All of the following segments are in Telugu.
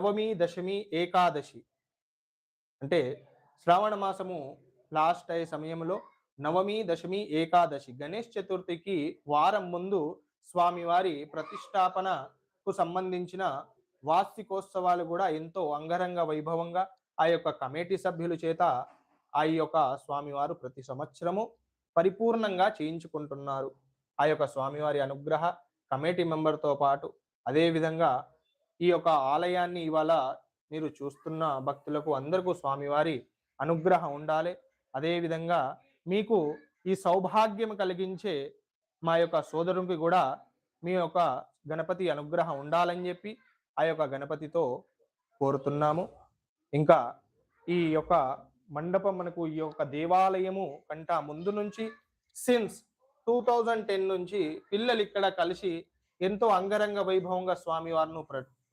నవమి, దశమి, ఏకాదశి అంటే శ్రావణ మాసము లాస్ట్ అయ్యే సమయంలో నవమి, దశమి, ఏకాదశి గణేష్ చతుర్థికి వారం ముందు స్వామివారి ప్రతిష్టాపనకు సంబంధించిన వార్షికోత్సవాలు కూడా ఎంతో అంగరంగ వైభవంగా ఆ యొక్క కమిటీ సభ్యుల చేత ఆ యొక్క స్వామివారు ప్రతి సంవత్సరము పరిపూర్ణంగా చేయించుకుంటున్నారు. ఆ యొక్క స్వామివారి అనుగ్రహ కమిటీ మెంబర్‌తో పాటు అదే విధంగా ఈ యొక్క ఆలయాన్ని ఇవాళ మీరు చూస్తున్న భక్తులకు అందరికీ స్వామివారి అనుగ్రహం ఉండాలి. అదే విధంగా మీకు ఈ సౌభాగ్యం కలిగించే మా యొక్క సోదరునికి కూడా మీ యొక్క గణపతి అనుగ్రహం ఉండాలని చెప్పి ఆ యొక్క గణపతితో కోరుతున్నాము. ఇంకా ఈ యొక్క మండపం మనకు ఈ యొక్క దేవాలయము కంట ముందు నుంచి సిన్స్ 2010 నుంచి పిల్లలు ఇక్కడ కలిసి ఎంతో అంగరంగ వైభవంగా స్వామివారిని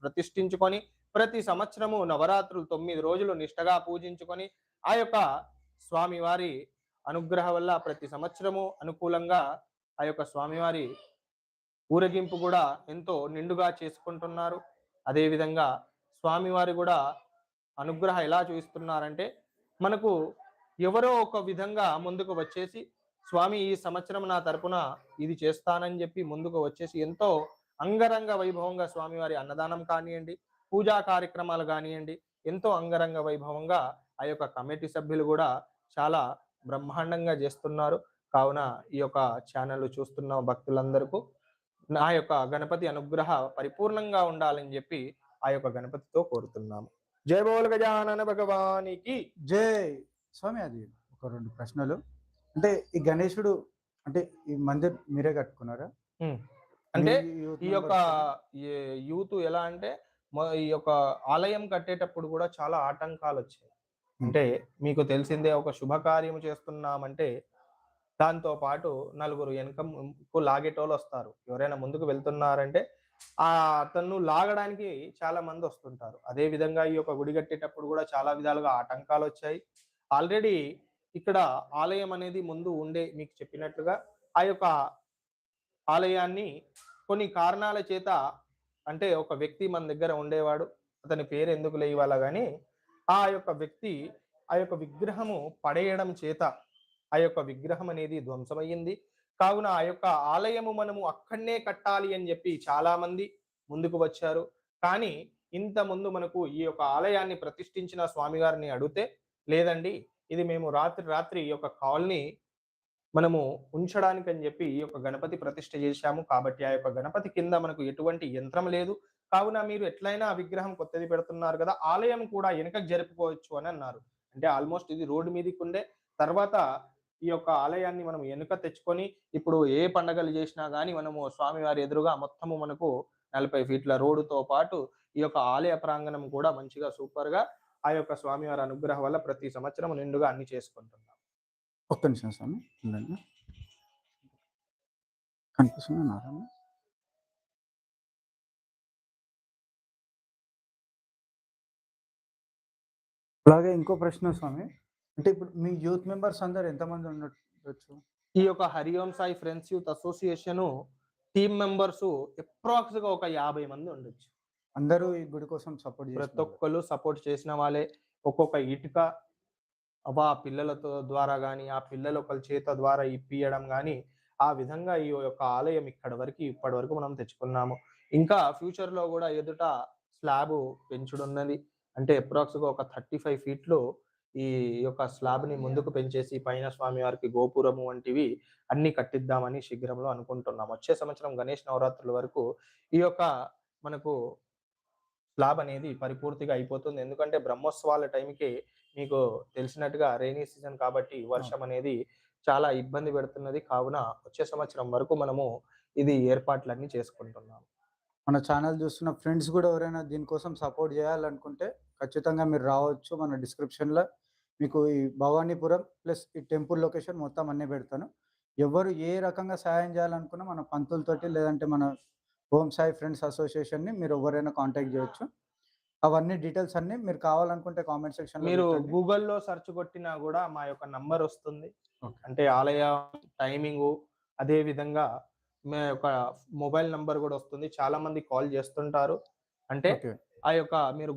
ప్రతిష్ఠించుకొని ప్రతి సంవత్సరము నవరాత్రులు 9 రోజులు నిష్టగా పూజించుకొని ఆ యొక్క స్వామివారి అనుగ్రహం వల్ల ప్రతి సంవత్సరము అనుకూలంగా ఆ యొక్క స్వామివారి ఊరేగింపు కూడా ఎంతో నిండుగా చేసుకుంటున్నారు. అదేవిధంగా స్వామివారి కూడా అనుగ్రహం ఎలా చూపిస్తున్నారంటే మనకు ఎవరో ఒక విధంగా ముందుకు వచ్చేసి స్వామి ఈ సంవత్సరం నా తరపున ఇది చేస్తానని చెప్పి ముందుకు వచ్చేసి ఎంతో అంగరంగ వైభవంగా స్వామివారి అన్నదానం కానియండి, పూజా కార్యక్రమాలు కానియండి, ఎంతో అంగరంగ వైభవంగా ఆ యొక్క కమిటీ సభ్యులు కూడా చాలా బ్రహ్మాండంగా చేస్తున్నారు. కావున ఈ యొక్క ఛానల్ చూస్తున్న భక్తులందరికీ నా యొక్క గణపతి అనుగ్రహ పరిపూర్ణంగా ఉండాలని చెప్పి ఆ యొక్క గణపతితో కోరుతున్నాము. జై బోల్ గజానన భగవానికి జై. స్వామి అది ఒక 2 ప్రశ్నలు. అంటే ఈ గణేశుడు అంటే ఈ మందిర్ మీరే కట్టుకున్నారా? అంటే యూత్ ఈ యొక్క మెంబర్స్ యూత్ ఎలా అంటే ఈ యొక్క ఆలయం కట్టేటప్పుడు కూడా చాలా ఆటంకాలు వచ్చాయి. అంటే మీకు తెలిసిందే ఒక శుభకార్యం చేస్తున్నామంటే దాంతో పాటు నలుగురు వెనకకు లాగేటోళ్ళు వస్తారు. ఎవరైనా ముందుకు వెళ్తున్నారంటే అతను లాగడానికి చాలా మంది వస్తుంటారు. అదే విధంగా ఈ యొక్క గుడి కట్టేటప్పుడు కూడా చాలా విధాలుగా ఆటంకాలు వచ్చాయి. ఆల్రెడీ ఇక్కడ ఆలయం అనేది ముందు ఉండే మీకు చెప్పినట్లుగా ఆ యొక్క ఆలయాన్ని కొన్ని కారణాల చేత అంటే ఒక వ్యక్తి మన దగ్గర ఉండేవాడు. అతని పేరు ఎందుకులే ఇవాళ గాని, ఆ యొక్క వ్యక్తి ఆ యొక్క విగ్రహము పడేయడం చేత ఆ యొక్క విగ్రహం అనేది ధ్వంసమయ్యింది. కావున ఆ యొక్క ఆలయము మనము అక్కడనే కట్టాలి అని చెప్పి చాలా మంది ముందుకు వచ్చారు. కానీ ఇంత ముందు మనకు ఈ యొక్క ఆలయాన్ని ప్రతిష్ఠించిన స్వామివారిని అడిగితే, లేదండి ఇది మేము రాత్రి ఈ యొక్క కాలనీ మనము ఉంచడానికని చెప్పి ఈ యొక్క గణపతి ప్రతిష్ఠ చేశాము. కాబట్టి ఆ యొక్క గణపతి కింద మనకు ఎటువంటి యంత్రం లేదు. కావున మీరు ఎట్లైనా ఆ విగ్రహం కొత్తది పెడుతున్నారు కదా! ఆలయం కూడా ఎనకకు జరుపుకోవచ్చు అని అన్నారు. అంటే ఆల్‌మోస్ట్ ఇది రోడ్ మీదికుండే. తర్వాత ఈ యొక్క ఆలయాన్ని మనం ఎనుక తెచ్చుకొని ఇప్పుడు ఏ పండగలు చేసినా గాని మనము స్వామివారి ఎదురుగా మొత్తము మనకు 40 ఫీట్ల రోడ్డుతో పాటు ఈ యొక్క ఆలయ ప్రాంగణం కూడా మంచిగా సూపర్‌గా ఆ యొక్క స్వామివారి అనుగ్రహం వల్ల ప్రతి సంవత్సరం నిండుగా అన్ని చేసుకుంటున్నాం. ఒక్క నిమిషం స్వామి ఉండండి. కనిపిస్తుందా నారాయణ? అలాగే ఇంకో ప్రశ్న స్వామి. అంటే ఇప్పుడు మీ యూత్ మెంబర్స్ అందరూ ఎంతమంది ఉండొచ్చు? ఈ యొక్క Hariom Sai friends youth association team members అప్రాక్స్‌గా ఒక 50 మంది ఉండొచ్చు. అందరూ ఈ గుడి కోసం సపోర్ట్ ప్రతి చేస్తున్నారు. ఒక్కళ్ళు సపోర్ట్ చేసిన వాళ్ళే. ఒక్కొక్క ఇటుక ఆ పిల్లలతో ద్వారా గాని, ఆ పిల్లలు ఒకళ్ళ చేత ద్వారా ఇప్పియడం గాని, ఆ విధంగా ఈ యొక్క ఆలయం ఇప్పటి వరకు మనం తెచ్చుకున్నాము. ఇంకా ఫ్యూచర్‌లో గూడా ఎదుట స్లాబు పెంచుడున్నది. అంటే అప్రాక్స్‌గా ఒక 35 ఫీట్‌లో ఈ యొక్క స్లాబ్‌ని ముందుకు పెంచేసి పైన స్వామివారికి గోపురము వంటివి అన్నీ కట్టిద్దామని శీఘ్రంలో అనుకుంటున్నాం. వచ్చే సంవత్సరం గణేష్ నవరాత్రుల వరకు ఈ యొక్క మనకు స్లాబ్ అనేది పరిపూర్తిగా అయిపోతుంది. ఎందుకంటే బ్రహ్మోత్సవాల టైంకి మీకు తెలిసినట్టుగా రెయినీ సీజన్ కాబట్టి వర్షం అనేది చాలా ఇబ్బంది పెడుతున్నది. కావున వచ్చే సంవత్సరం వరకు మనము ఇది ఏర్పాట్లన్నీ చేసుకుంటున్నాం. మన ఛానల్ చూస్తున్న ఫ్రెండ్స్ కూడా ఎవరైనా దీనికోసం సపోర్ట్ చేయాలనుకుంటే ఖచ్చితంగా మీరు రావచ్చు. మన డిస్క్రిప్షన్‌లో మీకు ఈ భవానీపురం ప్లస్ ఈ టెంపుల్ లొకేషన్ మొత్తం అన్నీ పెడతాను. ఎవరు ఏ రకంగా సహాయం చేయాలనుకున్నా మన పంతులతోటి లేదంటే మన ఓం సాయి ఫ్రెండ్స్ అసోసియేషన్‌ని మీరు ఎవరైనా కాంటాక్ట్ చేయొచ్చు. అవన్నీ డీటెయిల్స్ అన్నీ మీరు కావాలనుకుంటే కామెంట్ సెక్షన్‌లో మీరు పెట్టండి. గూగుల్‌లో సెర్చ్ కొట్టినా గూడా మా యొక్క నంబర్ వస్తుంది. ఓకే. అంటే ఆలయ టైమింగు, అదే విధంగా మా యొక్క మొబైల్ నంబర్ గూడా వస్తుంది. చాలా మంది కాల్ చేస్తుంటారు. అంటే ఓకే. ఆ యొక్క మీరు